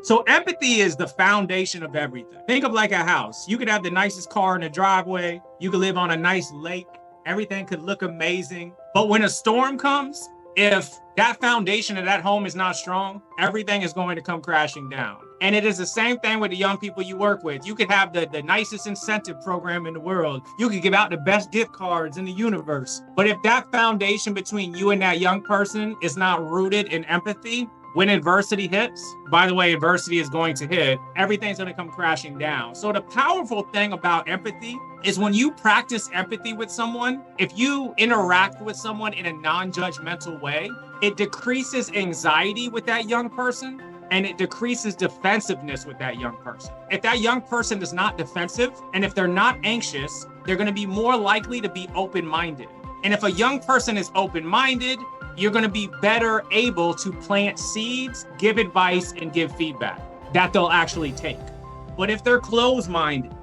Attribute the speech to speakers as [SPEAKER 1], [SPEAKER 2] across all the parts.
[SPEAKER 1] So empathy is the foundation of everything. Think of like a house. You could have the nicest car in the driveway. You could live on a nice lake. Everything could look amazing. But when a storm comes, if that foundation of that home is not strong, everything is going to come crashing down. And it is the same thing with the young people you work with. You could have the nicest incentive program in the world. You could give out the best gift cards in the universe. But if that foundation between you and that young person is not rooted in empathy, when adversity hits, by the way, adversity is going to hit, everything's going to come crashing down. So the powerful thing about empathy is when you practice empathy with someone, if you interact with someone in a non-judgmental way, it decreases anxiety with that young person and it decreases defensiveness with that young person. If that young person is not defensive and if they're not anxious, they're going to be more likely to be open-minded. And if a young person is open-minded, you're going to be better able to plant seeds, give advice, and give feedback that they'll actually take. But if they're closed-minded,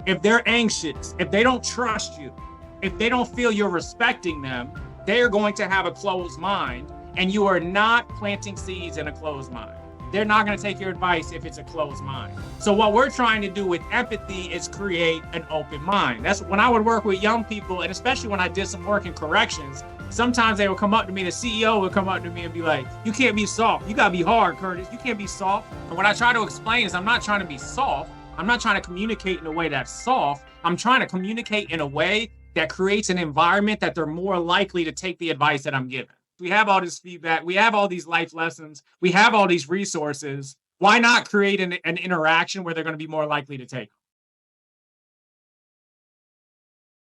[SPEAKER 1] if they're anxious, if they don't trust you, if they don't feel you're respecting them, they're going to have a closed mind, and you are not planting seeds in a closed mind. They're not going to take your advice if it's a closed mind. So what we're trying to do with empathy is create an open mind. That's when I would work with young people, and especially when I did some work in corrections, sometimes they would come up to me, the CEO would come up to me and be like, you can't be soft. You got to be hard, Curtis. You can't be soft. And what I try to explain is I'm not trying to be soft. I'm not trying to communicate in a way that's soft. I'm trying to communicate in a way that creates an environment that they're more likely to take the advice that I'm giving. We have all this feedback. We have all these life lessons. We have all these resources. Why not create an interaction where they're going to be more likely to take them?